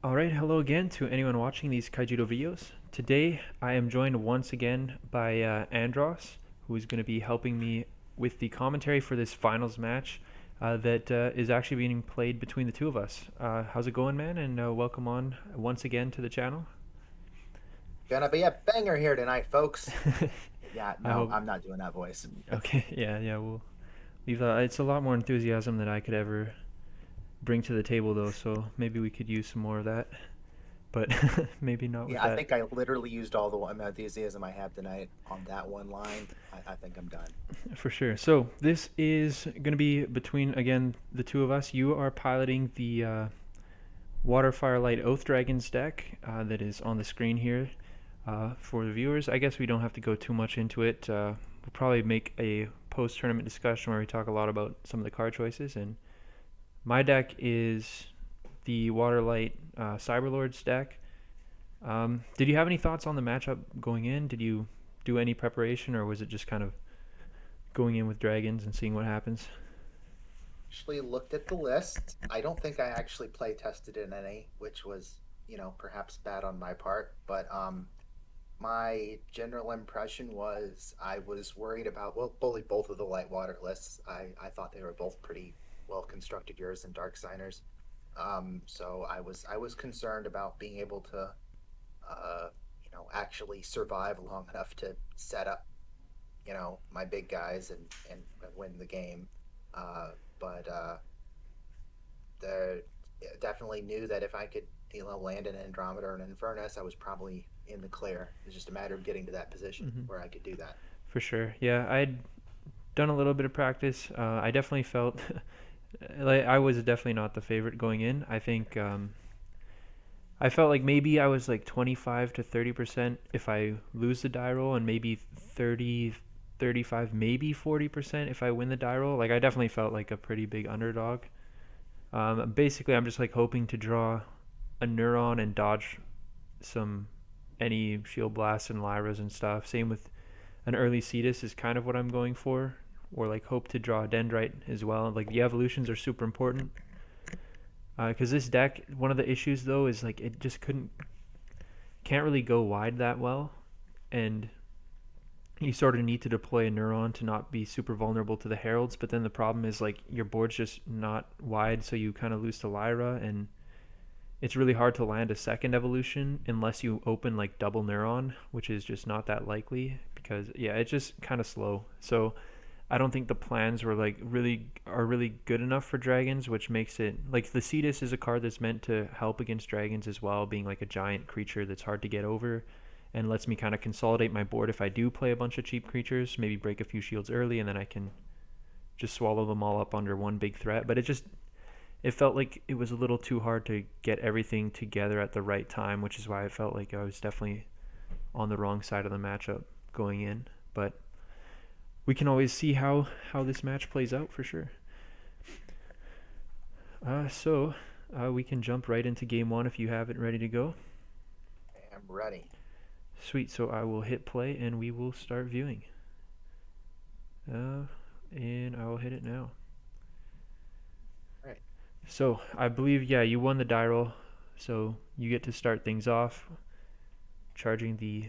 All right, hello again to anyone watching these Kaijudo videos. Today I am joined once again by Andross, who is going to be helping me with the commentary for this finals match that is actually being played between the two of us. How's it going, man? And welcome on once again to the channel. Gonna be a banger here tonight, folks. Yeah, I no, hope. I'm not doing that voice. Okay, yeah. We've it's a lot more enthusiasm than I could ever bring to the table, though. So maybe we could use some more of that, but maybe not with Yeah, I that. think I literally used all the enthusiasm I have tonight on that one line. I think I'm done. For sure. So this is going to be between again the two of us. You are piloting the Water Firelight Oath Dragons deck that is on the screen here for the viewers. I guess we don't have to go too much into it. We'll probably make a post-tournament discussion where we talk a lot about some of the card choices. And my deck is the Waterlight Cyberlords deck. Did you have any thoughts on the matchup going in? Did you do any preparation, or was it just kind of going in with dragons and seeing what happens? Actually looked at the list. I don't think I actually play tested in any, which was, perhaps bad on my part. But my general impression was I was worried about bully both of the light water lists. I thought they were both pretty well constructed, yours and Dark Signers. So I was concerned about being able to actually survive long enough to set up, my big guys and win the game. But there definitely knew that if I could, land an Andromeda or an Infernus, I was probably in the clear. It's just a matter of getting to that position Hmm. where I could do that. For sure. Yeah, I'd done a little bit of practice. I definitely felt like I was definitely not the favorite going in. I think I felt like maybe I was like 25 to 30% if I lose the die roll, and maybe 30, 35, maybe 40% if I win the die roll. Like I definitely felt like a pretty big underdog. Basically, I'm just like hoping to draw a neuron and dodge some any shield blasts and lyras and stuff. Same with an early Cetus is kind of what I'm going for, or like hope to draw a Dendrite as well. Like the evolutions are super important because this deck, one of the issues though is like it just can't really go wide that well, and you sort of need to deploy a Neuron to not be super vulnerable to the Heralds. But then the problem is like your board's just not wide, so you kind of lose to Lyra, and it's really hard to land a second evolution unless you open like double Neuron, which is just not that likely because yeah, it's just kind of slow. So I don't think the plans were like really good enough for dragons, which makes it like the Cetus is a card that's meant to help against dragons as well, being like a giant creature that's hard to get over and lets me kind of consolidate my board if I do play a bunch of cheap creatures, maybe break a few shields early and then I can just swallow them all up under one big threat. But it felt like it was a little too hard to get everything together at the right time, which is why I felt like I was definitely on the wrong side of the matchup going in. But we can always see how this match plays out for sure. So we can jump right into game one if you have it ready to go. I'm ready. Sweet. So I will hit play and we will start viewing. Uh, and I will hit it now. All right. So I believe yeah you won the die roll, so you get to start things off, charging the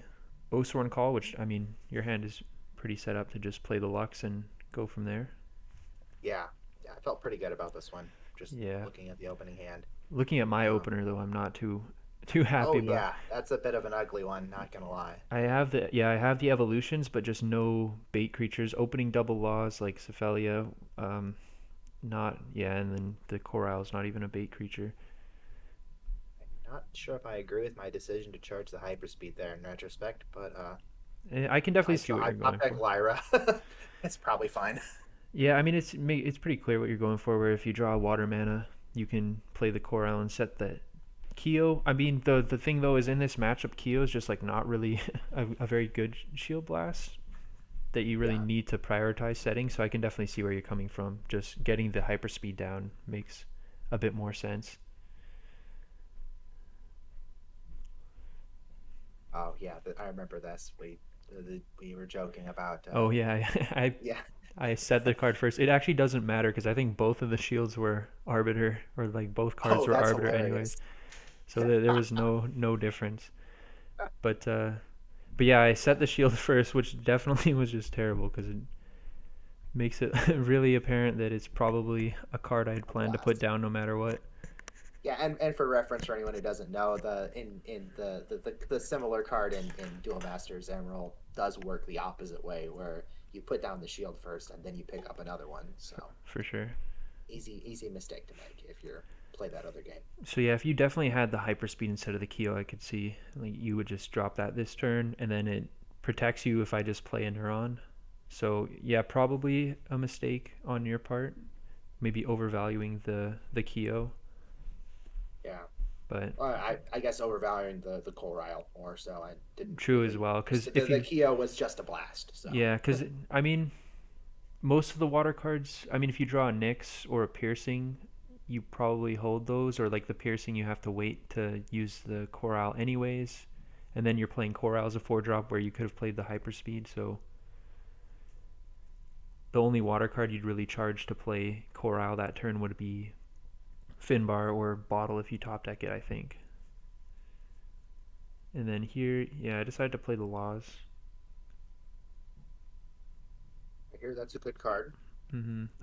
Oathsworn Call, which I mean your hand is pretty set up to just play the Lux and go from there. Yeah. Yeah, I felt pretty good about this one. Just Yeah. looking at the opening hand. Looking at my Um, opener though, I'm not too oh happy about. yeah, that's a bit of an ugly one, not gonna lie. I have the evolutions, but just no bait creatures. Opening double laws like Cephalia, not yeah, and then the Corail's not even a bait creature. Not sure if I agree with my decision to charge the hyperspeed there in retrospect, but I can definitely see what I you're brought going back for. Lyra. It's probably fine. Yeah, I mean it's pretty clear what you're going for. Where if you draw water mana, you can play the Corail and set the Keo. I mean the thing though is in this matchup, Keo is just like not really a very good shield blast that you really Yeah. need to prioritize setting. So I can definitely see where you're coming from. Just getting the hyperspeed down makes a bit more sense. Oh yeah, I remember this. We were joking about. Oh yeah, Yeah. I said the card first. It actually doesn't matter because I think both of the shields were Arbiter, or like both cards Oh, were that's Arbiter anyways. hilarious. So there was no difference. But but yeah, I set the shield first, which definitely was just terrible because it makes it really apparent that it's probably a card I'd A plan to put blast. down no matter what. Yeah, and for reference for anyone who doesn't know, the similar card in Duel Masters Emerald does work the opposite way, where you put down the shield first and then you pick up another one. So For sure. easy mistake to make if you're play that other game. So yeah, if you definitely had the hyperspeed instead of the Kyo, I could see like you would just drop that this turn, and then it protects you if I just play a Neuron. So yeah, probably a mistake on your part, maybe overvaluing the Kyo, Yeah. but Well, I guess overvaluing the Coral more so. I didn't true as really well. just Because if the you Kyo was just a blast. So yeah, because I mean most of the water cards. I mean if you draw a Nyx or a Piercing, you probably hold those, or like the Piercing you have to wait to use the Coral anyways. And then you're playing Coral as a 4-drop where you could have played the Hyperspeed, so the only water card you'd really charge to play Coral that turn would be Finbar or Bottle if you top deck it, I think. And then here, yeah, I decided to play the Laws. I hear that's a good card.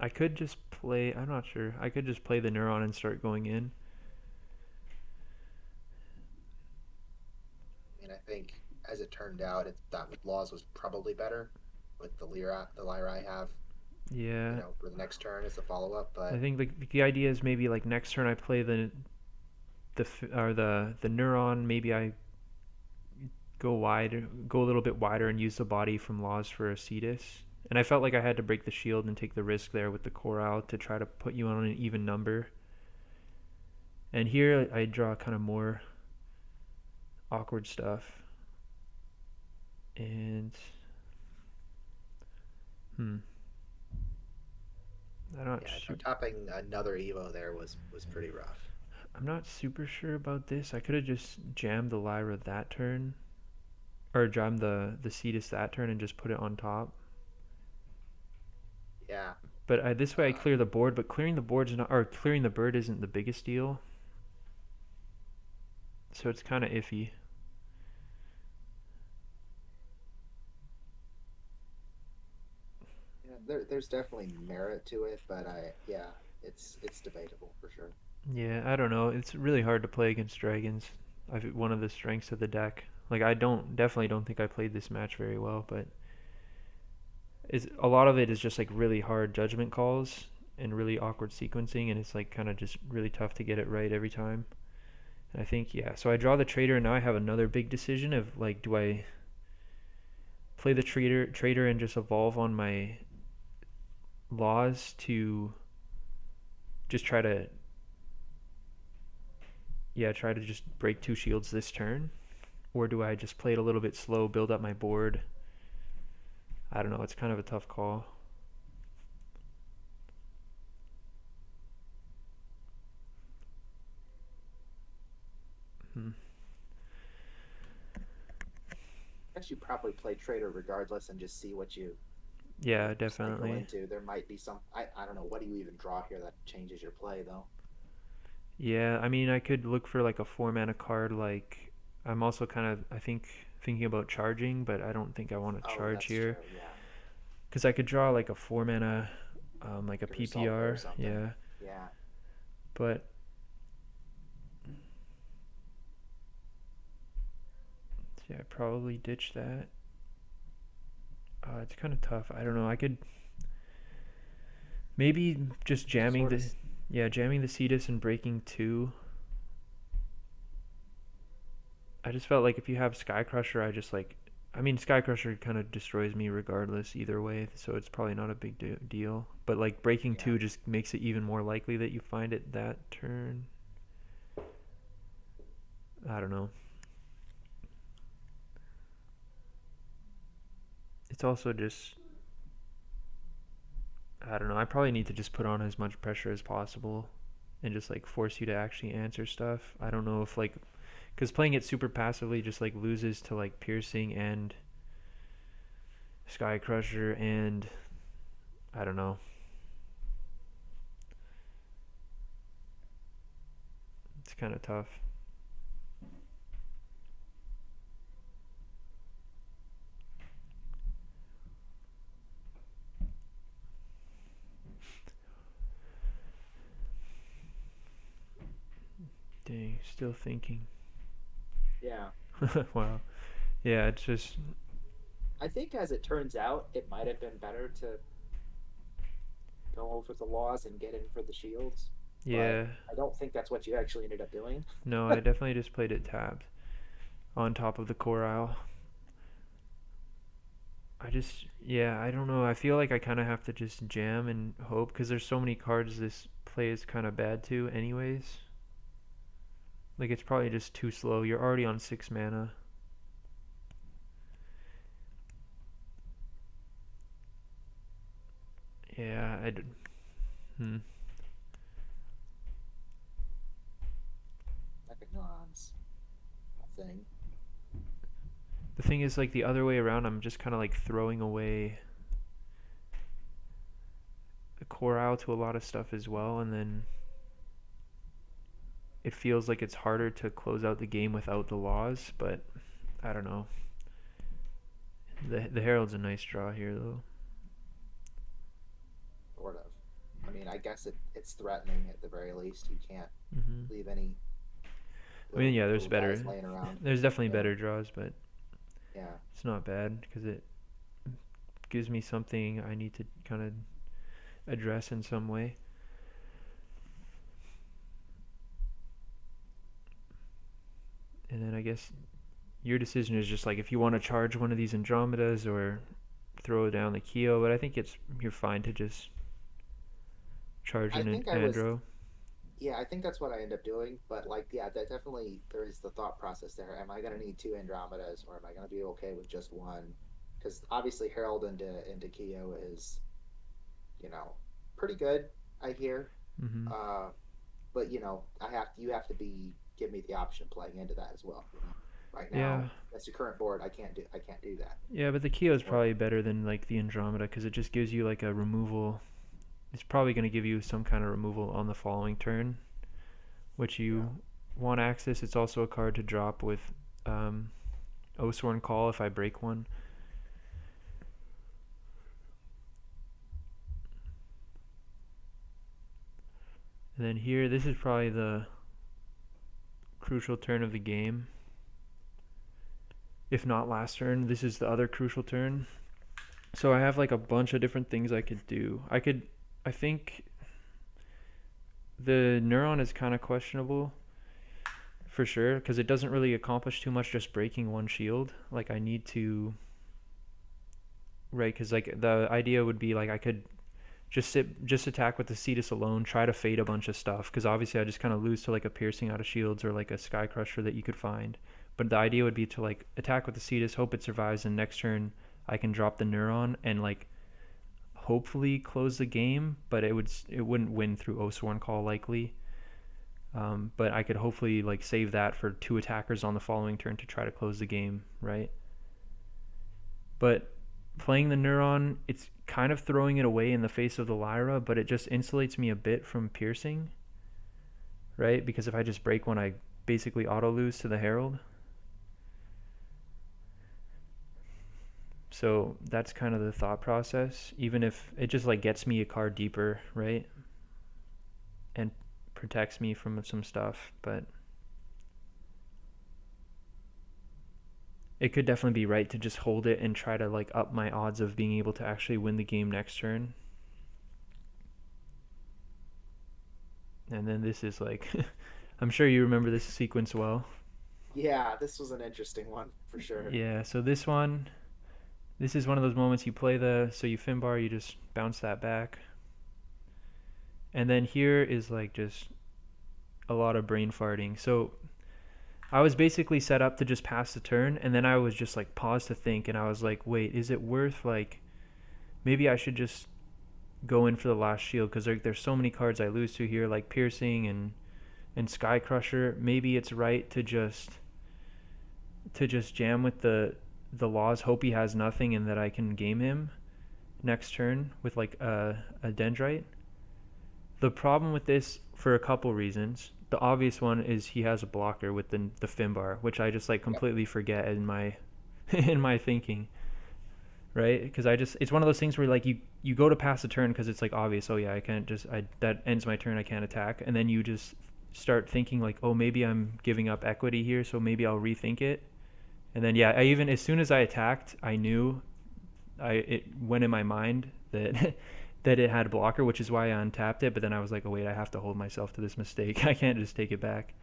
I could just play, I'm not sure, I could just play the Neuron and start going in. I mean, I think as it turned out, that Laws was probably better with the Lyra I have. Yeah, For the next turn as a follow up. I But think the idea is maybe like next turn I play the Neuron, maybe I go a little bit wider and use the body from Laws for a Cetus. And I felt like I had to break the shield and take the risk there with the Coral to try to put you on an even number. And here I draw kind of more awkward stuff. And hmm, I don't. yeah, no, topping another Evo there was pretty rough. I'm not super sure about this. I could have just jammed the Lyra that turn, or jammed the Cetus that turn and just put it on top. Yeah. But this way I Um, clear the board. But clearing the board's not, or clearing the bird isn't the biggest deal. So it's kind of iffy. yeah, there's definitely merit to it, but yeah, it's debatable for sure. Yeah, I don't know. It's really hard to play against dragons. One of the strengths of the deck. Like I definitely don't think I played this match very well, but is a lot of it is just like really hard judgment calls and really awkward sequencing, and it's like kind of just really tough to get it right every time. And I think yeah, so I draw the trader, and now I have another big decision of like, do I play the trader and just evolve on my Laws to just try to just break 2 shields this turn, or do I just play it a little bit slow, build up my board? I don't know. It's kind of a tough call. Hmm. I guess you probably play trader regardless and just see what you Yeah, cycle definitely. into. There might be some. I don't know. What do you even draw here that changes your play though? Yeah, I mean, I could look for like a 4 mana card. Like, I'm also kind of, I think, thinking about charging, but I don't think I want to Oh, charge that's here true. Yeah, because I could draw like a 4 mana, like a like a result or PPR. something. Yeah, Yeah, but yeah, I'd probably ditch that. It's kind of tough. I don't know. I could maybe just jamming sort of. the, yeah, jamming the Cetus and breaking 2. I just felt like if you have Sky Crusher, I just like, I mean, Sky Crusher kind of destroys me regardless either way, so it's probably not a big deal. But like breaking Yeah, 2 just makes it even more likely that you find it that turn. I don't know. It's also just, I don't know. I probably need to just put on as much pressure as possible and just like force you to actually answer stuff. I don't know if like, because playing it super passively just like loses to like piercing and Sky Crusher, and I don't know. It's kind of tough. Dang, still thinking. Yeah. Wow. Yeah, it's just I think as it turns out, it might have been better to go over the laws and get in for the shields, but yeah. I don't think that's what you actually ended up doing. No, I definitely just played it tabbed on top of the core isle. Yeah, I don't know. I feel like I kind of have to just jam and hope because there's so many cards this play is kind of bad to, anyways. Like it's probably just too slow. You're already on 6 mana. Yeah, hmm. Mechagon's a thing. The thing is, like the other way around, I'm just kind of like throwing away the core out to a lot of stuff as well, and then it feels like it's harder to close out the game without the laws. But I don't know. The Herald's a nice draw here, though. Sort of. I mean, I guess it's threatening at the very least. You can't Hmm. leave any I mean, yeah, little guys laying around. there's definitely Yeah, better draws, but yeah. it's not bad because it gives me something I need to kind of address in some way. And then I guess your decision is just like if you want to charge one of these Andromedas or throw down the Keo, but I think you're fine to just charge I an think I was. Andro. Yeah, I think that's what I end up doing. But like, yeah, that definitely there is the thought process there. Am I going to need two Andromedas, or am I going to be okay with just one? Because obviously, Herald into Keo is, you know, pretty good. I hear. Hmm. Uh, but you have to be give me the option playing into that as well. Right Yeah, now, that's your current board. I can't do that. yeah, but the Keo is Or probably better than like the Andromeda because it just gives you like a removal. It's probably going to give you some kind of removal on the following turn, which yeah, you want access. It's also a card to drop with um, Oathsworn Call if I break one. And then here, this is probably the crucial turn of the game. If not last turn, this is the other crucial turn. So I have like a bunch of different things I could do. I think the Neuron is kind of questionable for sure because it doesn't really accomplish too much just breaking one shield. Like I need to, right? Because like the idea would be like I could just attack with the Cetus alone, try to fade a bunch of stuff because obviously I just kind of lose to like a piercing out of shields or like a Sky Crusher that you could find. But the idea would be to like attack with the Cetus, hope it survives, and next turn I can drop the Neuron and like hopefully close the game. But it wouldn't win through Oathsworn Call likely. But I could hopefully like save that for two attackers on the following turn to try to close the game, right? But playing the Neuron, it's kind of throwing it away in the face of the Lyra, but it just insulates me a bit from piercing, right? Because if I just break one, I basically auto lose to the Herald. So that's kind of the thought process, even if it just like gets me a card deeper, right? And protects me from some stuff, but it could definitely be right to just hold it and try to like up my odds of being able to actually win the game next turn. And then this is like I'm sure you remember this sequence well. yeah. This was an interesting one for sure. Yeah, so this is one of those moments you play so you Finbar, you just bounce that back. And then here is like just a lot of brain farting. So I was basically set up to just pass the turn, and then I was just like paused to think, and I was like, wait, is it worth like maybe I should just go in for the last shield because there's so many cards I lose to here, like piercing and Sky Crusher. Maybe it's right to just jam with the laws, hope he has nothing, and that I can game him next turn with like a Dendrite. The problem with this for a couple reasons. The obvious one is he has a blocker with the Finbar, which I just like Yep. completely forget in my in my thinking, right? Because it's one of those things where like you go to pass a turn because it's like obvious. Oh yeah, I can't just I that ends my turn. I can't attack, and then you just start thinking like, oh, maybe I'm giving up equity here, so maybe I'll rethink it. And then yeah, I even as soon as I attacked, I knew it went in my mind that that it had blocker, which is why I untapped it. But then I was like, oh wait, I have to hold myself to this mistake. I can't just take it back.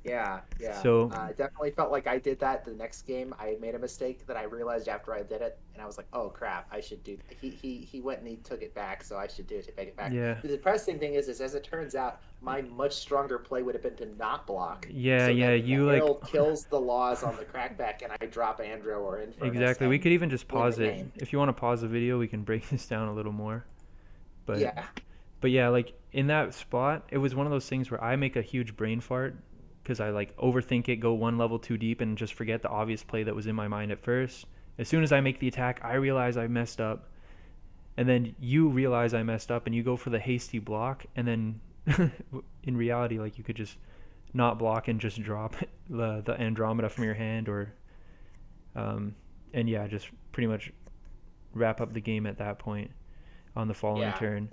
Yeah, yeah. So I definitely felt like I did that the next game. I made a mistake that I realized after I did it, and I was like, "Oh crap! I should do." He went and he took it back, so I should do it to take it back. yeah, The depressing thing is as it turns out, my much stronger play would have been to not block, yeah, so yeah. then the You like Herald kills the laws on the crackback, and I drop Andro or Infernus exactly. We and could even just win the pause it. game. If you want to pause the video, we can break this down a little more. But Yeah, but yeah, like in that spot, it was one of those things where I make a huge brain fart because I like overthink it, go one level too deep, and just forget the obvious play that was in my mind at first. As soon as I make the attack, I realize I messed up, and then you realize I messed up, and you go for the hasty block, and then in reality, like you could just not block and just drop the Andromeda from your hand, or um, and yeah, just pretty much wrap up the game at that point on the following yeah. turn,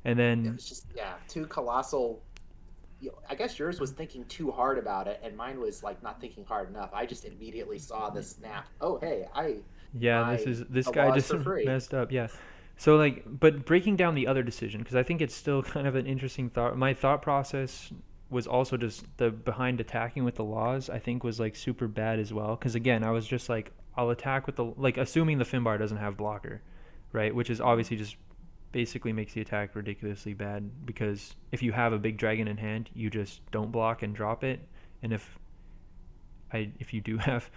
and It then was just too colossal. I guess yours was thinking too hard about it, and mine was like not thinking hard enough. I just immediately saw the snap. Oh, hey, yeah, I this the guy laws just for free. messed up. Yeah. So like, but breaking down the other decision because I think it's still kind of an interesting thought. My thought process was also just the behind attacking with the laws. I think was like super bad as well because again, I was just like, I'll attack with the like assuming the Finbar doesn't have blocker, right? Which is Mhm. obviously just basically makes the attack ridiculously bad because if you have a big dragon in hand, you just don't block and drop it, and if you do have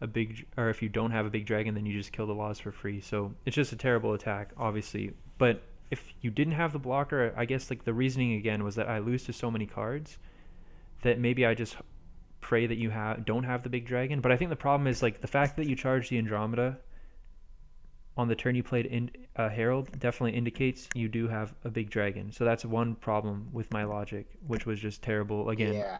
a big or if you don't have a big dragon then you just kill the laws for free. So it's just a terrible attack obviously. But if you didn't have the blocker, I guess like the reasoning again was that I lose to so many cards that maybe I just pray that you don't have the big dragon. But I think the problem is like the fact that you charge the Andromeda on the turn you played in Herald definitely indicates you do have a big dragon. So that's one problem with my logic, which was just terrible again. Yeah,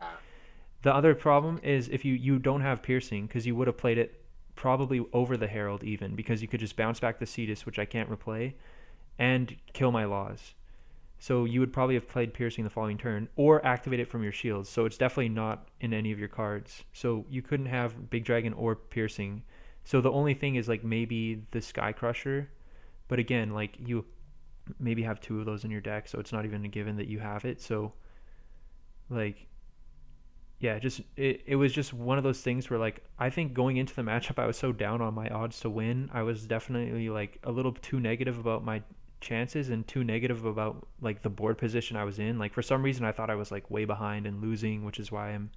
The other problem is if you don't have piercing because you would have played it probably over the Herald even because you could just bounce back the Cetus, which I can't replay, and kill my laws. So you would probably have played piercing the following turn or activate it from your shields. So it's definitely not in any of your cards. So you couldn't have big dragon or piercing. So the only thing is like maybe the Sky Crusher, but again, like you maybe have two of those in your deck, so it's not even a given that you have it. So like yeah, just it was just one of those things where like I think going into the matchup I was so down on my odds to win. I was definitely like a little too negative about my chances and too negative about like the board position I was in. Like for some reason I thought I was like way behind and losing, which is why I'm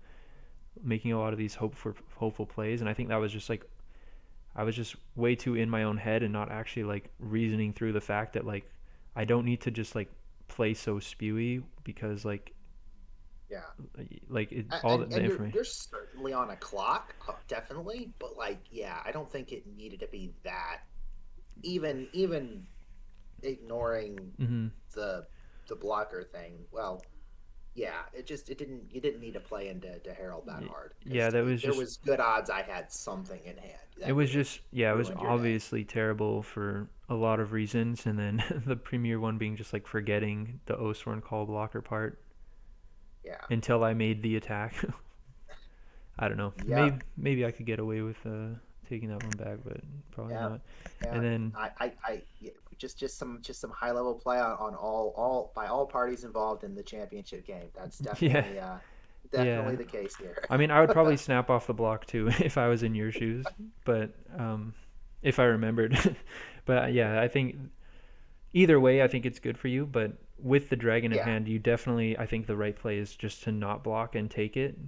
making a lot of these hopeful plays, and I think that was just like I was just way too in my own head and not actually like reasoning through the fact that like I don't need to just like play so spewy because yeah. all the And information. you're certainly on a clock, definitely. But like, yeah, I don't think it needed to be that. Even ignoring Mm-hmm. the blocker thing. Well, yeah, it didn't you didn't need to play into to Herald that hard Yeah, because that was there just was good odds I had something in hand it that was would have just yeah, it was ruined your day. obviously terrible for a lot of reasons, and then the premier one being just like forgetting the Osworn call blocker part Yeah. until I made the attack. I don't know. Yep. Maybe I could get away with taking that one back, but probably Yeah. not. Yeah. And then Yeah, just some high level play on all by all parties involved in the championship game. That's yeah, definitely yeah. the case here. I mean, I would probably snap off the block too if I was in your shoes, but if I remembered. But yeah, I think either way, I think it's good for you. But with the dragon in Yeah. hand, you definitely, I think the right play is just to not block and take it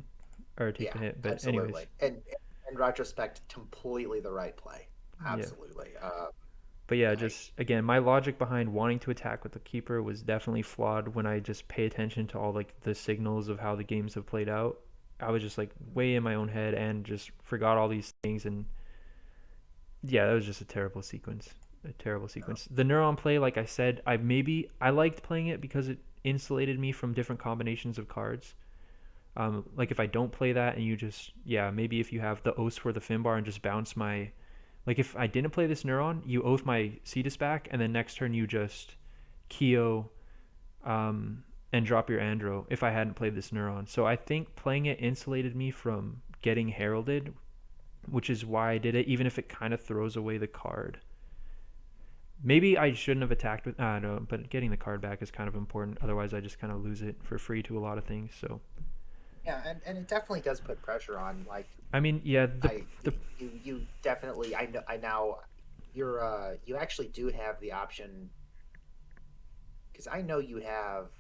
or take Yeah. the hit. But anyways, Absolutely. And in retrospect, completely the right play. yeah. Absolutely. But yeah, I just again, my logic behind wanting to attack with the keeper was definitely flawed when I just pay attention to all like the signals of how the games have played out. I was just like way in my own head and just forgot all these things, and yeah, that was just a terrible sequence. A terrible sequence. The neuron play, like I said, I liked playing it because it insulated me from different combinations of cards. Like if I don't play that and you just yeah, maybe if you have the Oath for the Finbar and just bounce my like if I didn't play this neuron, you oath my Cetus back, and then next turn you just Keo, um, and drop your Andro if I hadn't played this Neuron. So I think playing it insulated me from getting heralded, which is why I did it, even if it kind of throws away the card. Maybe I shouldn't have attacked with. No, but getting the card back is kind of important. Otherwise, I just kind of lose it for free to a lot of things. So, Yeah, and it definitely does put pressure on. Like, I mean, yeah, I the you definitely, I now you're you actually do have the option, because I know you have,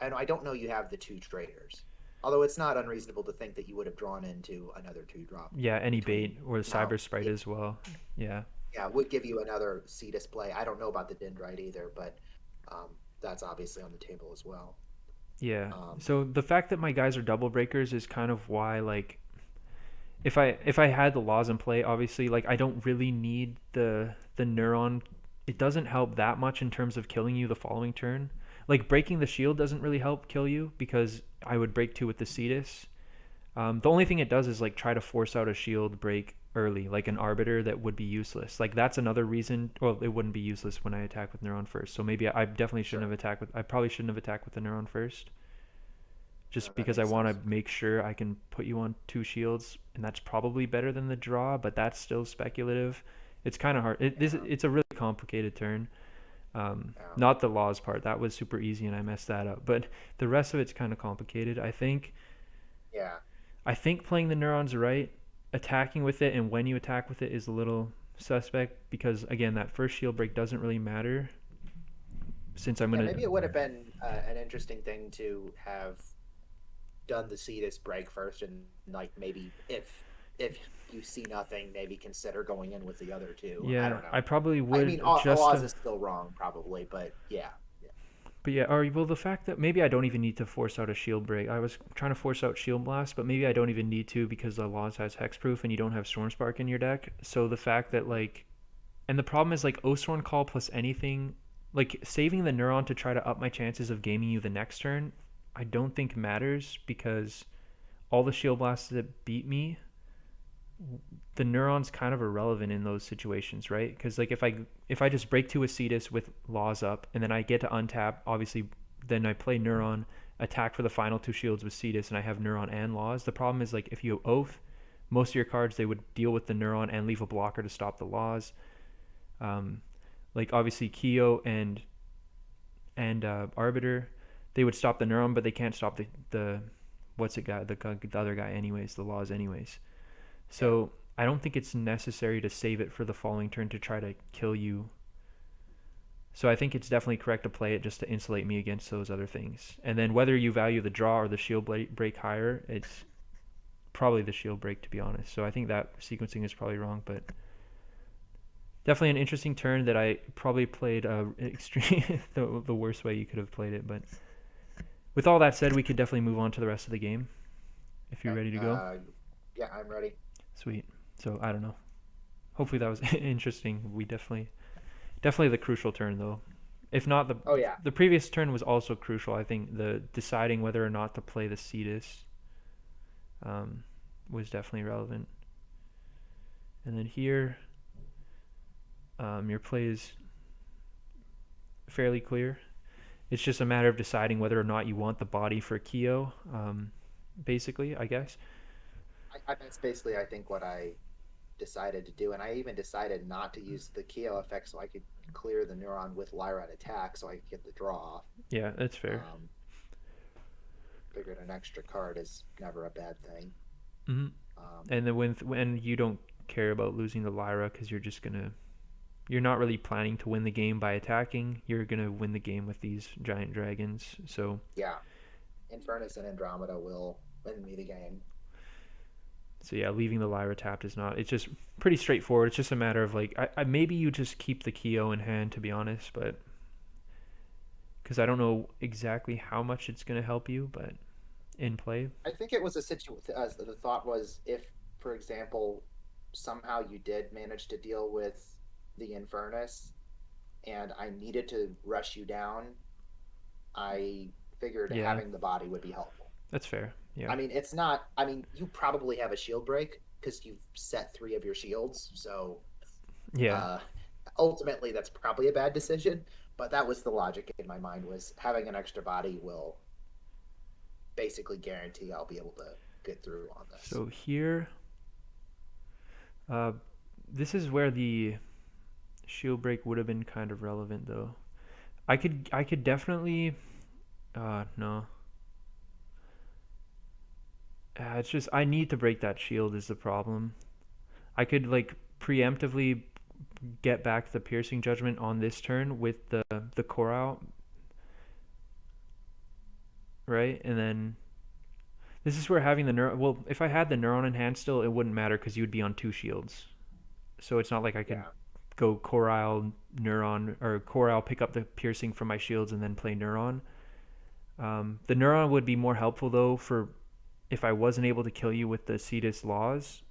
I don't know you have the two traders. Although it's not unreasonable to think that you would have drawn into another two drop yeah, any between bait or the now. cyber sprite as well. Yeah, Yeah, would give you another C display. I don't know about the dendrite either, but that's obviously on the table as well. yeah. Um, So the fact that my guys are double breakers is kind of why, like, if I had the laws in play, obviously, like, I don't really need the neuron. It doesn't help that much in terms of killing you the following turn. Like breaking the shield doesn't really help kill you because I would break two with the Cetus. The only thing it does is like try to force out a shield break early, like an arbiter that would be useless. Like that's another reason. Well, it wouldn't be useless when I attack with neuron first. So maybe I definitely shouldn't sure. have attacked with. I probably shouldn't have attacked with the neuron first, No, just that because I makes want sense. to make sure I can put you on two shields, and that's probably better than the draw. But that's still speculative. It's kind of hard. Yeah, It's a really complicated turn. yeah, Not the laws part. That was super easy, and I messed that up. But the rest of it's kind of complicated. yeah. I think playing the neurons right, attacking with it, and when you attack with it is a little suspect because again, that first shield break doesn't really matter since I'm Yeah, gonna. maybe it would have been an interesting thing to have done the Cetus break first, and like maybe if you see nothing, maybe consider going in with the other two. I Yeah, don't know. I probably I mean, would just. Oz is still wrong, probably, but yeah, yeah, But yeah, or well, the fact that maybe I don't even need to force out a shield break. I was trying to force out shield blast, but maybe I don't even need to because the laws has hexproof and you don't have storm spark in your deck. So the fact that like, and the problem is like Oathsworn Call plus anything, like saving the neuron to try to up my chances of gaming you the next turn, I don't think matters because all the shield blasts that beat me, the neuron's kind of irrelevant in those situations, right? Because like if I just break two Acetus with laws up and then I get to untap, obviously, then I play neuron, attack for the final two shields with Cetus, and I have neuron and laws. The problem is like if you oath, most of your cards they would deal with the neuron and leave a blocker to stop the laws. Um, like obviously Kyo and Arbiter, they would stop the neuron, but they can't stop the what's it guy the other guy anyways, the laws anyways. yeah. So I don't think it's necessary to save it for the following turn to try to kill you. So I think it's definitely correct to play it just to insulate me against those other things. And then whether you value the draw or the shield break higher, it's probably the shield break to be honest. So I think that sequencing is probably wrong, but definitely an interesting turn that I probably played extreme the worst way you could have played it. But with all that said, we could definitely move on to the rest of the game if you're Okay. ready to go. Yeah, I'm ready. Sweet. So I don't know. Hopefully that was interesting. We definitely the crucial turn though. If not Oh yeah, the previous turn was also crucial. I think the deciding whether or not to play the Cetus um, was definitely relevant. And then here, your play is fairly clear. It's just a matter of deciding whether or not you want the body for Kyo, basically, I guess. that's basically I think what I decided to do, and I even decided not to use the Keo effect so I could clear the neuron with Lyra at attack, so I could get the draw off. Yeah, that's fair. Um, Figured an extra card is never a bad thing. Hmm. Um, And then when you don't care about losing the Lyra because you're not really planning to win the game by attacking. You're gonna win the game with these giant dragons. yeah, Infernus and Andromeda will win me the game. So yeah, leaving the Lyra tapped is not. It's just pretty straightforward. It's just a matter of like, maybe you just keep the Kyo in hand to be honest, but because I don't know exactly how much it's gonna help you, but in play, I think it was a situation. The thought was, if, for example, somehow you did manage to deal with the Infernus, and I needed to rush you down, I figured yeah, having the body would be helpful. that's fair. Yeah, I mean, it's not. I mean, you probably have a shield break because you've set three of your shields. So yeah, uh, ultimately, that's probably a bad decision. But that was the logic in my mind: was having an extra body will basically guarantee I'll be able to get through on this. So here, uh, this is where the shield break would have been kind of relevant though. I could definitely no. It's just I need to break that shield is the problem. I could like preemptively get back the piercing judgment on this turn with the core out, right? And then this is where having the neuron. Well, if I had the neuron in hand still, it wouldn't matter because you would be on two shields. So it's not like I could Yeah. go Corile Neuron or Corile pick up the piercing from my shields and then play Neuron. The Neuron would be more helpful though for if I wasn't able to kill you with the Cetus laws.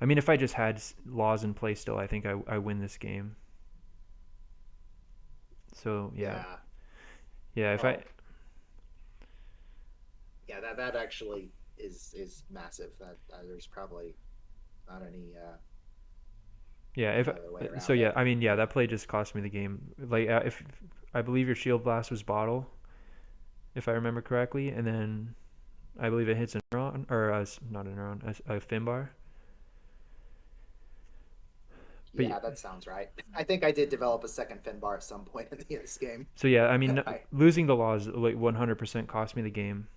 I mean, if I just had laws in play still, I think I win this game. So yeah, Yeah. yeah. If I Oh, yeah. That actually is massive. That there's probably not yeah if any other way so around yeah. it. I mean yeah, that play just cost me the game. Like if I believe your shield blast was bottle, if I remember correctly, and then I believe it hits a neuron or not a neuron, a Finbar. But Yeah, that sounds right. I think I did develop a second Finbar at some point in this game. so yeah, I mean I, losing the laws like 100% cost me the game.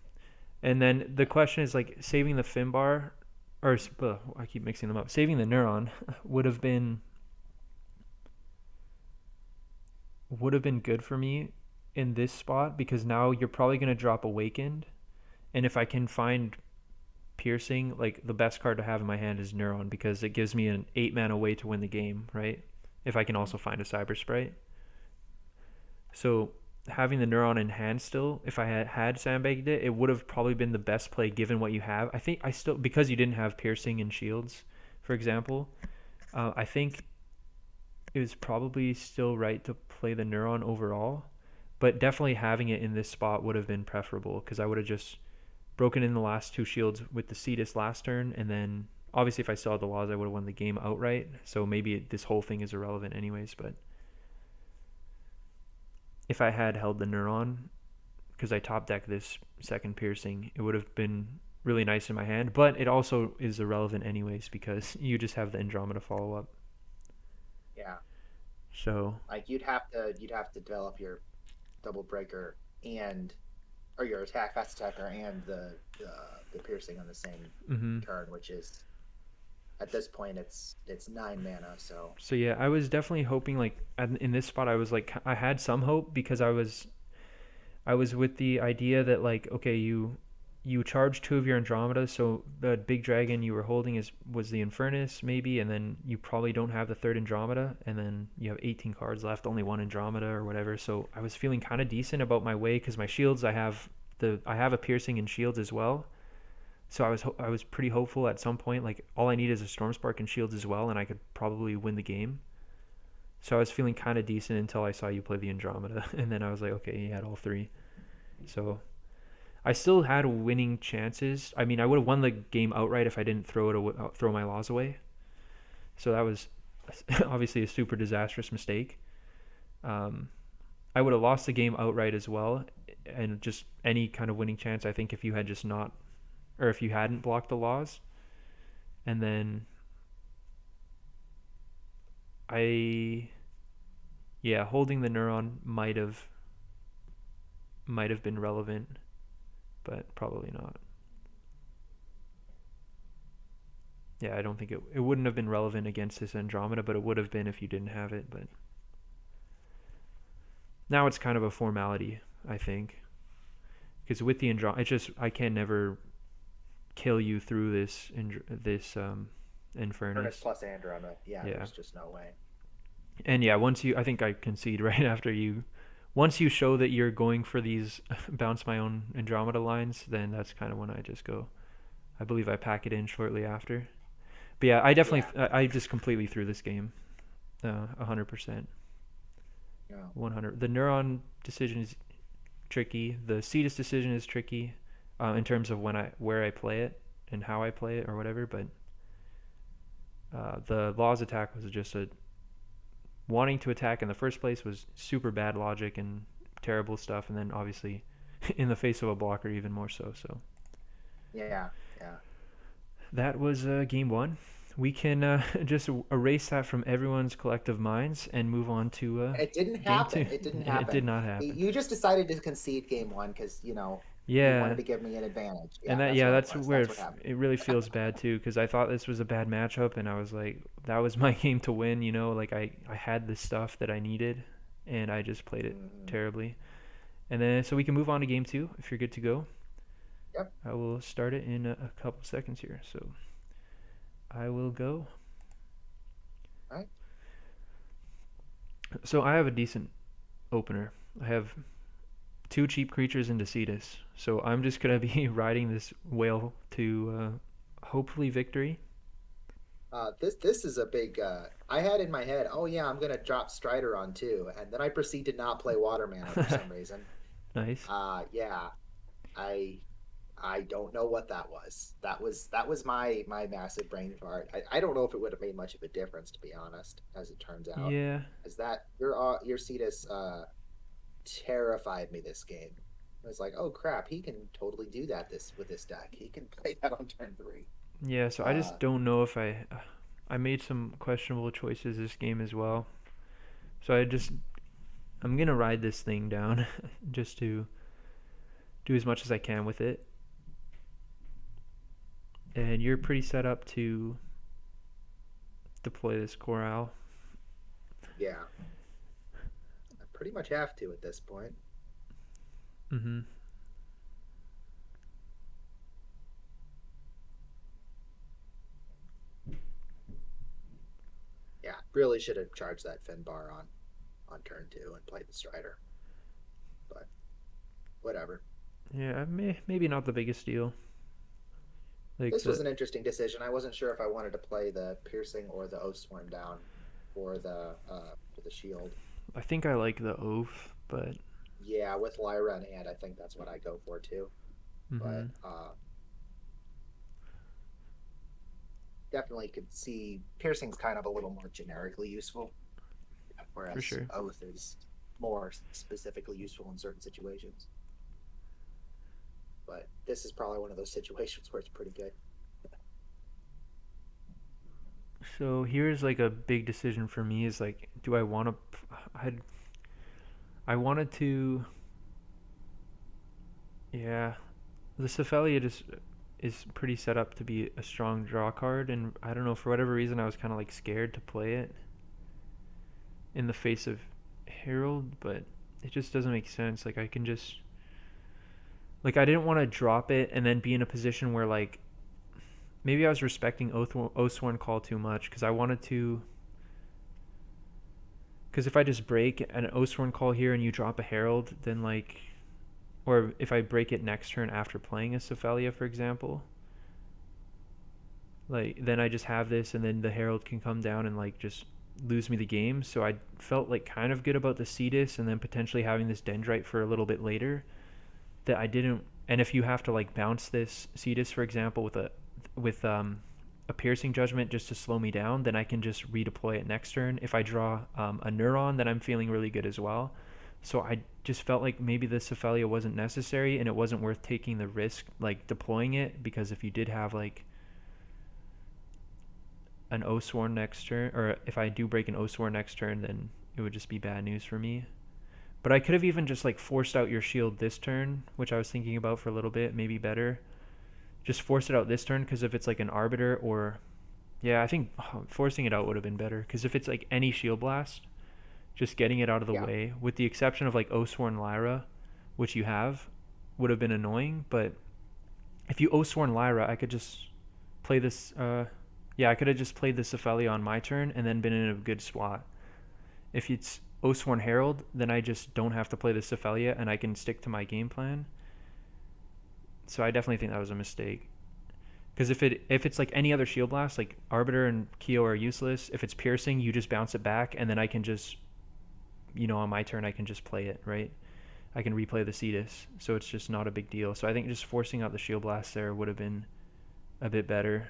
And then the question is like saving the Finbar or I keep mixing them up. Saving the neuron would have been good for me in this spot because now you're probably going to drop Awakened, and if I can find Piercing, like the best card to have in my hand is Neuron because it gives me an 8 mana way to win the game, right? If I can also find a Cyber Sprite. So having the Neuron in hand still, if I had sandbagged it, it would have probably been the best play given what you have. I think I still, because you didn't have Piercing and Shields, for example, I think it was probably still right to play the Neuron overall, but definitely having it in this spot would have been preferable because I would have just broken in the last two shields with the Cetus last turn, and then obviously if I still had the laws, I would have won the game outright. So maybe this whole thing is irrelevant anyways. But if I had held the Neuron, because I top deck this second piercing, it would have been really nice in my hand. But it also is irrelevant anyways because you just have the Andromeda follow up. yeah, So like you'd have to develop your double breaker and or your attack fast attacker and the piercing on the same mm-hmm. turn, which is at this point it's 9 mana. So So yeah, I was definitely hoping like in this spot I was like I had some hope because I was with the idea that like okay you charge two of your Andromeda, so the big dragon you were holding was the Infernus maybe, and then you probably don't have the third Andromeda, and then you have 18 cards left, only one Andromeda or whatever. So I was feeling kind of decent about my way because my shields I have a piercing and shields as well. So I was pretty hopeful at some point like all I need is a Storm Spark and shields as well, and I could probably win the game. So I was feeling kind of decent until I saw you play the Andromeda, and then I was like, okay, he had all three. So I still had winning chances. I mean, I would have won the game outright if I didn't throw my laws away. So that was obviously a super disastrous mistake. Um, I would have lost the game outright as well, and just any kind of winning chance. I think if you had just not, or if you hadn't blocked the laws, and then yeah, holding the neuron might have been relevant, but probably not. Yeah, I don't think it wouldn't have been relevant against this Andromeda, but it would have been if you didn't have it. But now it's kind of a formality, I think, because with the Andromeda, it's just I can never kill you through this Infernus Infernus. plus Andromeda, yeah, Yeah, there's just no way. and yeah, I think I concede right after once you show that you're going for these bounce my own Andromeda lines, then that's kind of when I just go. I believe I pack it in shortly after. But yeah, I definitely, Yeah, I just completely threw this game, 100%, no, 100. The Neuron decision is tricky. The Cetus decision is tricky, in terms of where I play it and how I play it or whatever. But the Laws attack was just wanting to attack in the first place was super bad logic and terrible stuff, and then obviously in the face of a blocker even more so. So Yeah, yeah. that was game one. We can just erase that from everyone's collective minds and move on to It didn't game two. happen. It didn't It did happen. not happen. You just decided to concede game one because you wanted Yeah, to give me an advantage. and Yeah, that's what it that's was. where That's what happened. it really feels bad too, because I thought this was a bad matchup, and I was like, that was my game to win. Like I had the stuff that I needed, and I just played it Hmm. terribly. And then so we can move on to game two if you're good to go. Yep. I will start it in a couple seconds here. So I will go. All right. So I have a decent opener. I have two cheap creatures into Cetus. So I'm just gonna be riding this whale to hopefully victory. This is a big. I had in my head, oh yeah, I'm gonna drop Strider on two, and then I proceed to not play Water Mana for some reason. Nice. Yeah, I I don't know what that was. That was my massive brain fart. I don't know if it would have made much of a difference, to be honest, as it turns out. Yeah. Is that your Cetus terrified me this game. I was like, oh crap, he can totally do that this with this deck. He can play that on turn three. Yeah. So I Uh, just don't know if I made some questionable choices this game as well. So I'm gonna ride this thing down just to do as much as I can with it. And you're pretty set up to deploy this Corral. yeah, I pretty much have to at this point. Mm-hmm. Yeah, really should have charged that Finbar on turn two and played the Strider, but whatever. Yeah, maybe not the biggest deal. Like This was the an interesting decision. I wasn't sure if I wanted to play the Piercing or the Oathsworn down for the shield. I think I like the oath, but Yeah, with Lyra and Ant, I think that's what I go for too. mm-hmm, But definitely could see Piercing's kind of a little more generically useful, for whereas sure. Oath is more specifically useful in certain situations. But this is probably one of those situations where it's pretty good. So here's like a big decision for me is like, do I want to? I wanted to. Yeah, the Cephalia just is pretty set up to be a strong draw card, and I don't know, for whatever reason I was kind of like scared to play it in the face of Herald, but it just doesn't make sense. Like I can just like I didn't want to drop it and then be in a position where like maybe I was respecting Oathsworn Call too much because I wanted to. Because if I just break an Oathsworn Call here and you drop a Herald, then like, or if I break it next turn after playing a Cephalia, for example, like then I just have this, and then the Herald can come down and like just lose me the game. So I felt like kind of good about the Cetus, and then potentially having this Dendrite for a little bit later. That I didn't. And if you have to like bounce this Cetus, for example, with a piercing judgment just to slow me down, then I can just redeploy it next turn. If I draw a Neuron, then I'm feeling really good as well. So I just felt like maybe the Cephalia wasn't necessary, and it wasn't worth taking the risk like deploying it, because if you did have like an Oathsworn next turn, or if I do break an Oathsworn next turn, then it would just be bad news for me. But I could have even just like forced out your shield this turn, which I was thinking about for a little bit, maybe better. Just force it out this turn, because if it's like an Arbiter or yeah, I think forcing it out would have been better, because if it's like any Shield Blast, just getting it out of the Yeah, way, with the exception of like Oathsworn Lyra, which you have, would have been annoying. But if you Oathsworn Lyra, I could just play this. Yeah, I could have just played the Cephalia on my turn and then been in a good spot. If it's Oathsworn Herald, then I just don't have to play the Cephalia and I can stick to my game plan. So I definitely think that was a mistake. Because if it's like any other Shield Blast, like Arbiter and Kyo are useless. If it's Piercing, you just bounce it back, and then I can just, on my turn, I can just play it, right? I can replay the Cetus, so it's just not a big deal. So I think just forcing out the Shield Blast there would have been a bit better.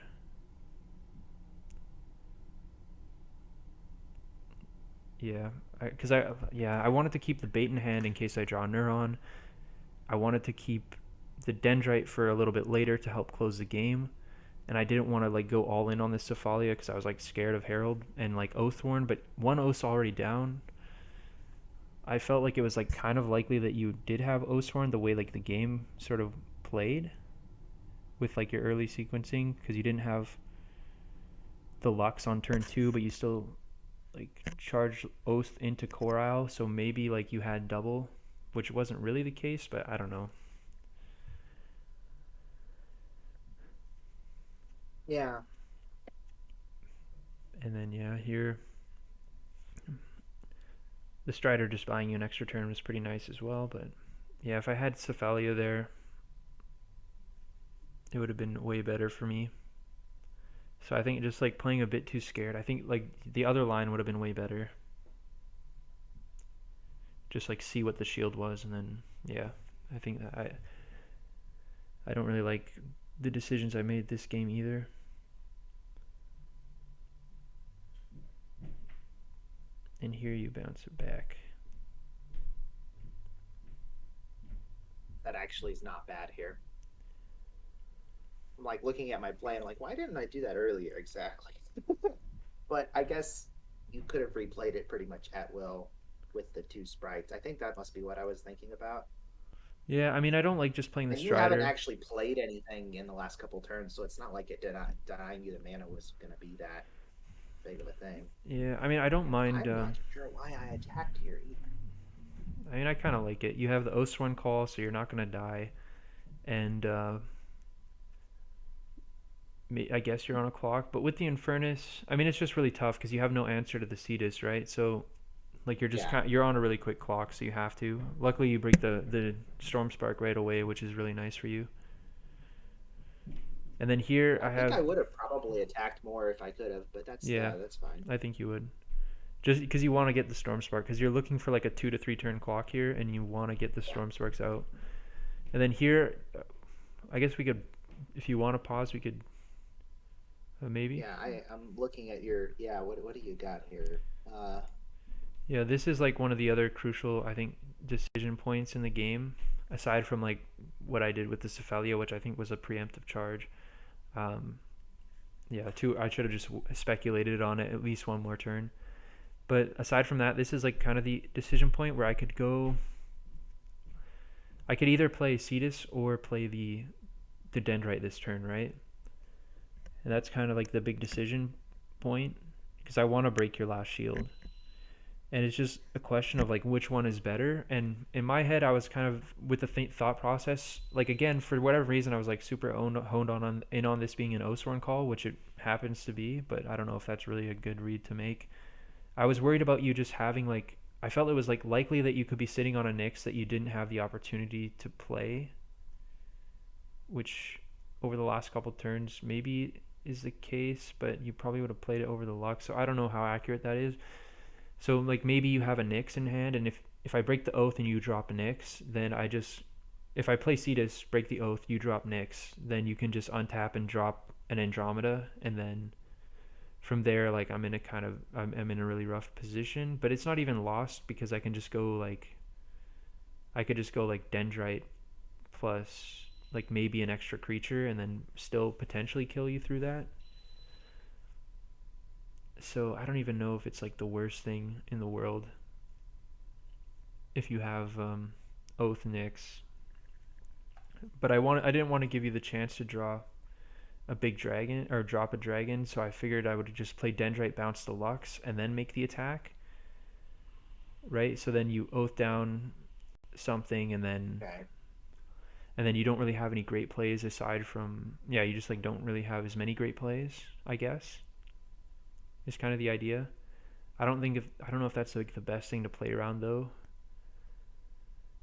Yeah, I wanted to keep the bait in hand in case I draw Neuron. I wanted to keep the Dendrite for a little bit later to help close the game, and I didn't want to like go all in on this Cephalia because I was like scared of Herald and like Oathworn, but one Oath's already down. I felt like it was like kind of likely that you did have Oathworn the way like the game sort of played with like your early sequencing because you didn't have the Lux on turn 2, but you still like charged Oath into Corile, so maybe like you had double, which wasn't really the case, but I don't know. Yeah. And then yeah, here the Strider just buying you an extra turn was pretty nice as well, but yeah, if I had Cephalia there, it would have been way better for me. So I think just like playing a bit too scared. I think like the other line would have been way better. Just like see what the shield was, and then yeah, I think that I don't really like the decisions I made this game either. And here you bounce it back. That actually is not bad here. I'm like looking at my play, I'm like, why didn't I do that earlier exactly? But I guess you could have replayed it pretty much at will with the 2 sprites. I think that must be what I was thinking about. Yeah, I mean, I don't like just playing the And you haven't Strider. actually played anything in the last couple turns, so it's not like it denying you the mana was going to be that big of a thing. Yeah, I mean, I don't mind. I'm not sure why I attacked here either. I mean, I kind of like it. You have the Oathsworn call, so you're not gonna die, and I guess you're on a clock. But with the Infernus, I mean, it's just really tough because you have no answer to the Cetus, right? So like you're just Yeah. kind of, you're on a really quick clock, so you have to. Luckily, you break the Storm Spark right away, which is really nice for you. And then here I I think have I would have probably attacked more if I could have, but yeah, that's fine. I think you would. Just because you want to get the Storm Spark, because you're looking for like a 2 to 3 turn clock here, and you want to get the Yeah. Storm Sparks out. And then here, I guess we could, if you want to pause, we could maybe. Yeah, I'm looking at your what do you got here? Yeah, this is like one of the other crucial, I think, decision points in the game, aside from like what I did with the Cephalia, which I think was a preemptive charge. Um, yeah, I should have just speculated on it at least one more turn. But aside from that, this is like kind of the decision point where I could go. I could either play Cetus or play the Dendrite this turn, right? And that's kind of like the big decision point because I want to break your last shield. And it's just a question of like which one is better. And in my head, I was kind of with the thought process, like again, for whatever reason, I was like super honed on this being an Oathsworn call, which it happens to be, but I don't know if that's really a good read to make. I was worried about you just having like I felt it was like likely that you could be sitting on a Nyx that you didn't have the opportunity to play, which over the last couple turns maybe is the case, but you probably would have played it over the Lux. So I don't know how accurate that is. So like maybe you have a Nyx in hand, and if I break the Oath and you drop a Nyx, then I just if I play Cetus, break the Oath, you drop Nyx, then you can just untap and drop an Andromeda, and then from there like I'm in a really rough position, but it's not even lost because I could just go like Dendrite plus like maybe an extra creature and then still potentially kill you through that. So I don't even know if it's like the worst thing in the world if you have Oath Nyx. But I didn't want to give you the chance to draw a big dragon or drop a dragon, so I figured I would just play Dendrite, bounce the Lux, and then make the attack. Right? So then you Oath down something, and then Okay. you don't really have any great plays aside from you just like don't really have as many great plays, I guess. Is kind of the idea. I don't know if that's like the best thing to play around though.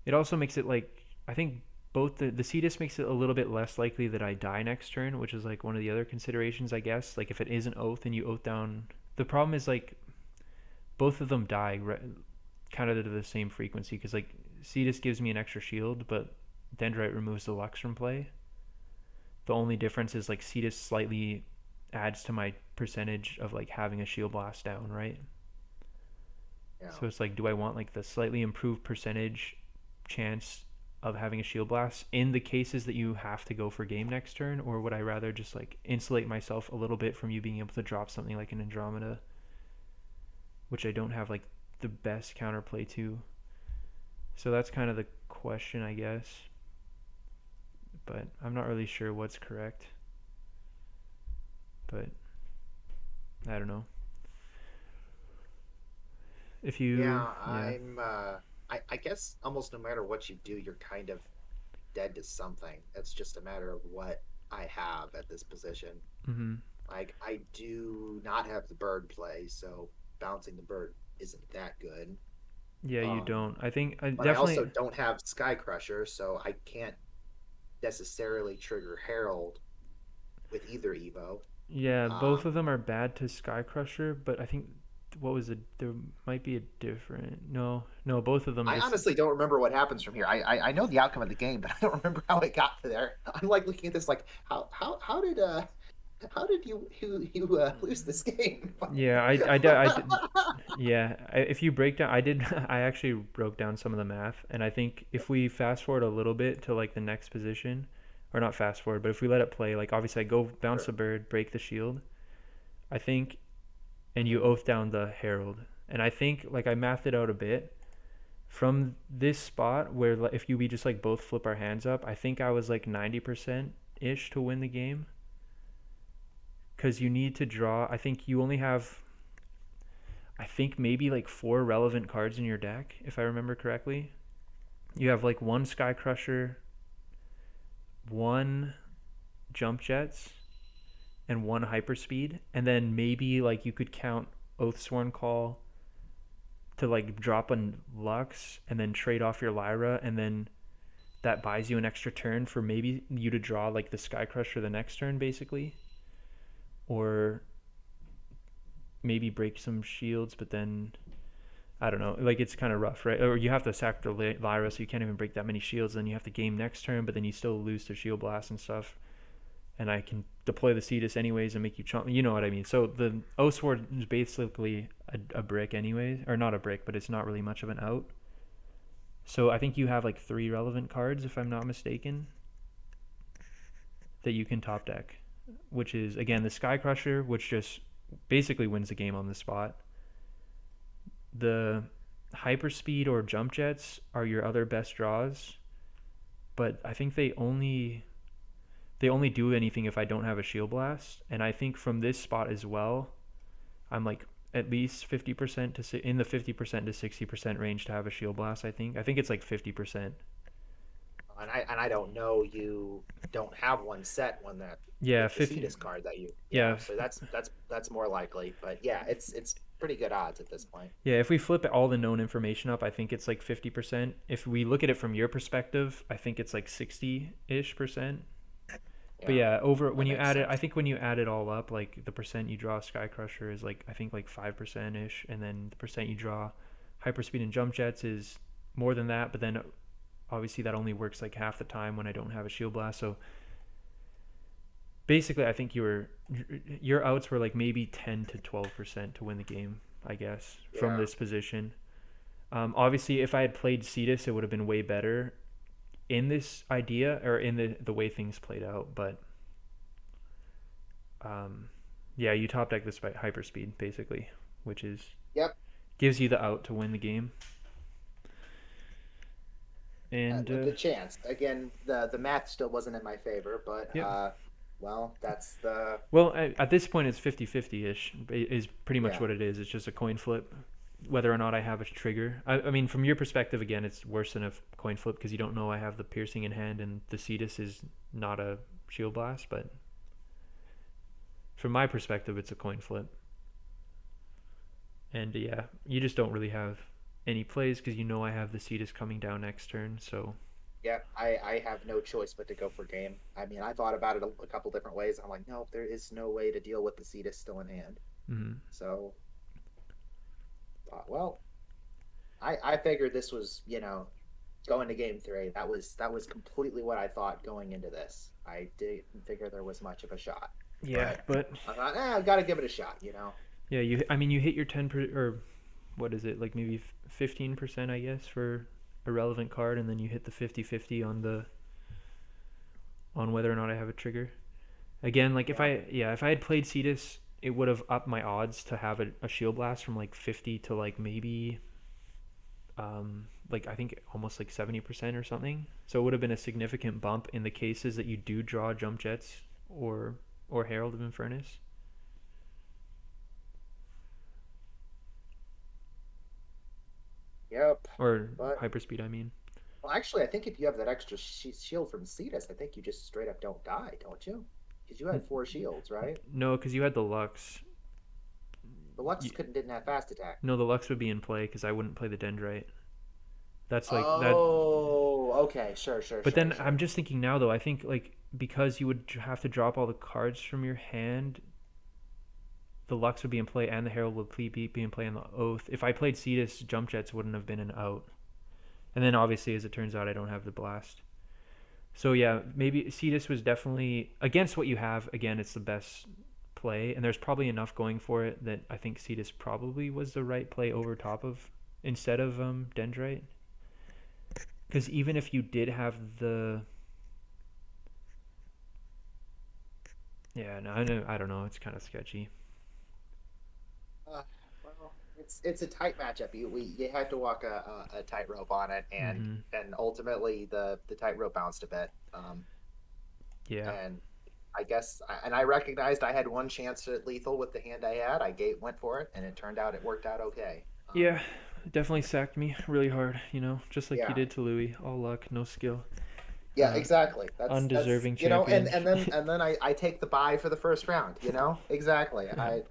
It also makes it like I think both the Cetus makes it a little bit less likely that I die next turn, which is like one of the other considerations, I guess. Like if it is an Oath and you Oath down, the problem is like both of them die kind of to the same frequency because like Cetus gives me an extra shield, but Dendrite removes the Lux from play. The only difference is like Cetus slightly adds to my percentage of like having a shield blast down, right? Yeah. So it's like, do I want like the slightly improved percentage chance of having a shield blast in the cases that you have to go for game next turn, or would I rather just like insulate myself a little bit from you being able to drop something like an Andromeda, which I don't have like the best counterplay to. So that's kind of the question, I guess. But I'm not really sure what's correct. But I don't know. If you, Yeah, yeah, I guess almost no matter what you do, you're kind of dead to something. It's just a matter of what I have at this position. mm-hmm. Like I do not have the bird play, so bouncing the bird isn't that good. Yeah, you Um, don't. I think I but I also definitely, don't have Sky Crusher, so I can't necessarily trigger Herald with either Evo. yeah, both of Um, them are bad to Sky Crusher, but I think what was it? There might be a different. No, no, both of them. I It's honestly don't remember what happens from here. I know the outcome of the game, but I don't remember how it got to there. I'm like looking at this like how did you lose this game? yeah, yeah. If you break down, I did. I actually broke down some of the math, and I think if we fast forward a little bit to like the next position, or not fast forward, but if we let it play, like obviously I go bounce Sure. the bird, break the shield. I think, and you Mhm. oath down the herald, and I think like I mathed it out a bit from this spot where if we just like both flip our hands up, I think I was like 90% ish to win the game because you need to draw. I think you only have, I think maybe like four relevant cards in your deck, if I remember correctly. You have like one Sky Crusher, one Jump Jets, and one Hyperspeed, and then maybe like you could count Oathsworn Call to like drop a Lux and then trade off your Lyra, and then that buys you an extra turn for maybe you to draw like the Sky Crusher the next turn, basically, or maybe break some shields, but then I don't know. Like it's kind of rough, right? Or you have to sack the Lyra, so you can't even break that many shields. Then you have to game next turn, but then you still lose to shield blast and stuff. And I can deploy the Cetus anyways and make you chomp. You know what I mean? So the O Sword is basically a brick anyways, or not a brick, but it's not really much of an out. So I think you have like three relevant cards, if I'm not mistaken, that you can top deck, which is again the Sky Crusher, which just basically wins the game on the spot. The Hyperspeed or Jump Jets are your other best draws, but I think they only do anything if I don't have a Shield Blast, and I think from this spot as well, I'm like at least 50% to in the 50% to 60% range to have a Shield Blast. I think it's like 50%. And I don't know you don't have one set when that Yeah, with the 50. Cetus card that you Yeah, so that's more likely. But yeah, it's pretty good odds at this point. yeah. If we flip all the known information up, I think it's like 50%. If we look at it from your perspective, I think it's like 60-ish%. But Yeah, yeah, over when that you makes add it, I sense. think when you add it all up, like the percent you draw Sky Crusher is like I think like 5% ish, and then the percent you draw Hyperspeed and Jump Jets is more than that. But then obviously that only works like half the time when I don't have a Shield Blast. So basically, I think your outs were like maybe 10 to 12% to win the game, I guess, from Yeah. this position. Obviously, if I had played Cetus, it would have been way better in this idea or in the way things played out. But um, yeah, you top deck this by hyperspeed basically, which is Yep. gives you the out to win the game. And With the chance again, the math still wasn't in my favor, but yep. well, that's the Well, at this point, it's 50-50 ish. Is pretty much yeah. what it is. It's just a coin flip, whether or not I have a trigger. I mean, from your perspective, again, it's worse than a coin flip because you don't know I have the piercing in hand and the Cetus is not a shield blast. But from my perspective, it's a coin flip. And yeah, you just don't really have any plays because you know I have the Cetus coming down next turn. So Yeah, I have no choice but to go for game. I mean, I thought about it a couple different ways. I'm like, no, there is no way to deal with the Cetus still in hand. mm-hmm. So, well, I figured this was, going to game three. That was completely what I thought going into this. I didn't figure there was much of a shot, Yeah, but but I thought, I've got to give it a shot. yeah, you. I mean, you hit your 10 or what is it like maybe 15%, I guess, for a relevant card, and then you hit the 50-50 on whether or not I have a trigger. Again, like Yeah. if I had played Cetus, it would have upped my odds to have a shield blast from like 50 to like maybe like I think almost like 70% or something. So it would have been a significant bump in the cases that you do draw jump jets or Herald of Infernus. Yep. Or But hyperspeed, I mean. well, actually, I think if you have that extra shield from Cetus, I think you just straight up don't die, don't you? Because you had four shields, right? No, because you had the Lux. The Lux You, couldn't didn't have fast attack. no, the Lux would be in play because I wouldn't play the Dendrite. That's like that. Oh, okay, sure, sure, But sure, then sure. I'm just thinking now though. I think like because you would have to drop all the cards from your hand, the Lux would be in play and the Herald would be in play on the Oath. If I played Cetus, jump jets wouldn't have been an out. And then obviously, as it turns out, I don't have the blast. So yeah, maybe Cetus was definitely against what you have. Again, it's the best play, and there's probably enough going for it that I think Cetus probably was the right play over top of instead of Dendrite. Because even if you did have the no, I don't know. It's kind of sketchy. Well, it's a tight matchup. You had to walk a tightrope on it, Mm-hmm. and ultimately the tightrope bounced a bit. Yeah. And I guess and I recognized I had one chance at lethal with the hand I had. Went for it, and it turned out it worked out okay. Yeah. It definitely sacked me really hard. Just like you Yeah, did to Louis. All luck, no skill. yeah, exactly. That's Undeserving champion. and then I take the bye for the first round. Exactly. No,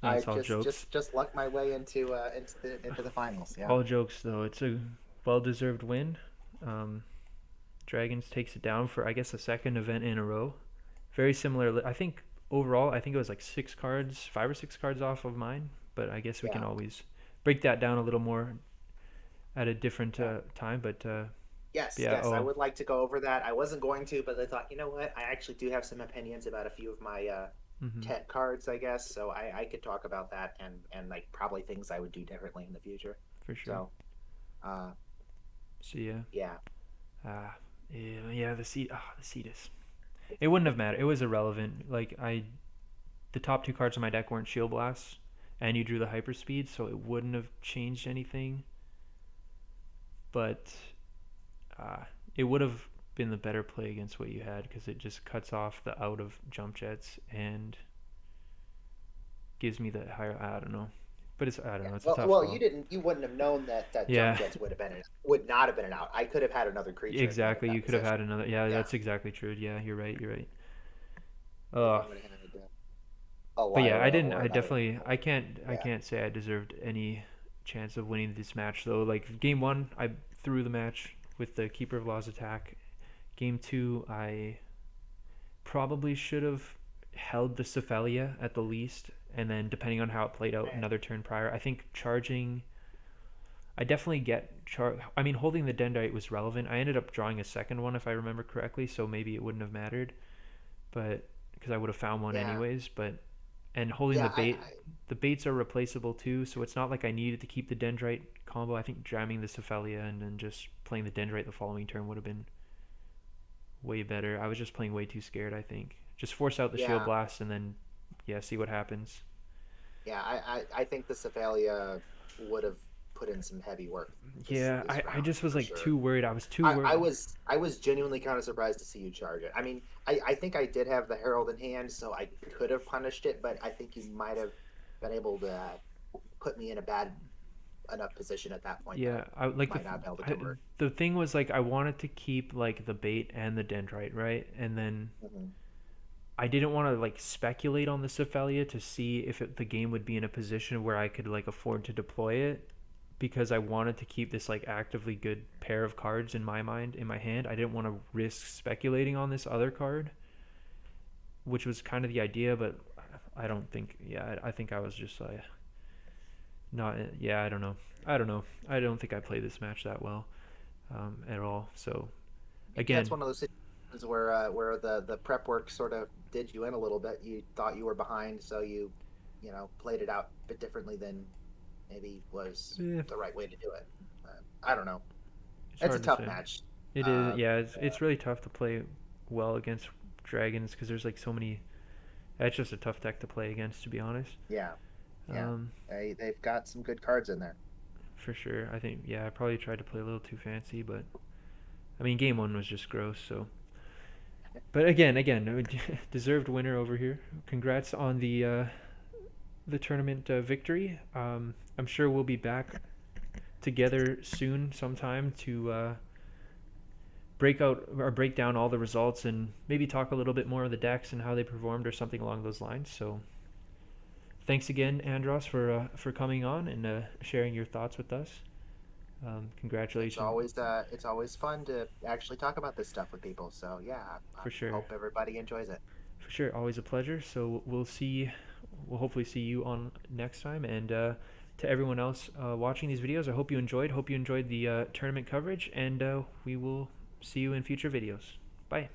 I it's all jokes. just lucked my way into the finals. Yeah. All jokes though. It's a well-deserved win. Um, Dragons takes it down for I guess the second event in a row. Very similar. I think overall, I think it was like 6 cards, 5 or 6 cards off of mine. But I guess we can Yeah. always break that down a little more at a different Yeah. time. But Yes, yeah. yes, I Oh. would like to go over that. I wasn't going to, but I thought, you know what? I actually do have some opinions about a few of my Mm-hmm, tech cards, I guess. So I could talk about that and like probably things I would do differently in the future. for sure. So, uh, So yeah. yeah, Yeah. The Cetus. It wouldn't have mattered. It was irrelevant. Like the top 2 cards on my deck weren't Shield Blasts, and you drew the Hyperspeed, so it wouldn't have changed anything. But uh, it would have been the better play against what you had because it just cuts off the out of jump jets and gives me the higher. I don't know, but I don't yeah. know. It's a Well, tough well, call. you wouldn't have known that jump Yeah, jets would not have been an out. I could have had another creature in exactly. that You could have position. had another. Yeah, Yeah, that's exactly true. Yeah, you're right. You're right. if Uh, I would have had a but yeah, I Lyra didn't. or I another. definitely. I Yeah, can't say I deserved any chance of winning this match though. Like game one, I threw the match with the Keeper of Laws attack. Game two, I probably should have held the Cephalia at the least, and then depending on how it played out, another turn prior. I think charging. I definitely get I mean, holding the Dendrite was relevant. I ended up drawing a second one if I remember correctly, so maybe it wouldn't have mattered, but because I would have found one yeah, anyways. But and holding yeah. the baits are replaceable too, so it's not like I needed to keep the Dendrite combo. I think jamming the Cephalia and then just playing the Dendrite the following turn would have been way better. I was just playing way too scared, I think. Just force out the Shield Yeah, Blast and then, yeah, see what happens. yeah. I think the Cephalia would have put in some heavy work Yeah, this I round just was for like sure. too worried. I was too worried. I was genuinely kind of surprised to see you charge it. I mean, I think I did have the Herald in hand, so I could have punished it, but I think you might have been able to put me in a bad enough position at that point that Yeah, I like might not have been able to I, convert. the thing was like I wanted to keep like the bait and the Dendrite, right? And then Hmm. I didn't want to like speculate on the Cephalia to see if the game would be in a position where I could like afford to deploy it because I wanted to keep this like actively good pair of cards in my mind in my hand. I didn't want to risk speculating on this other card, which was kind of the idea, but I don't think yeah, I think I was just like not yeah, I don't know. I don't know. I don't think I played this match that well at all. So Maybe that's again, one of those situations where the prep work sort of did you in a little bit. You thought you were behind, so you played it out a bit differently than maybe was eh, the right way to do it. I don't know. It's It's a hard to tough say. match. It is, Uh, yeah. It's really tough to play well against dragons because there's like so many. It's just a tough deck to play against, to be honest. yeah, yeah. Um, They've got some good cards in there. for sure. I think, yeah, I probably tried to play a little too fancy, but I mean, game one was just gross. So, but again, deserved winner over here. Congrats on the tournament victory. I'm sure we'll be back together soon, sometime to break out or break down all the results and maybe talk a little bit more of the decks and how they performed or something along those lines. So thanks again, Andross, for coming on and sharing your thoughts with us. Congratulations, It's always fun to actually talk about this stuff with people. So yeah, I for sure, hope everybody enjoys it. for sure. Always a pleasure. So we'll hopefully see you on next time. And to everyone else watching these videos, I hope you enjoyed. Hope you enjoyed the tournament coverage, and we will see you in future videos. Bye.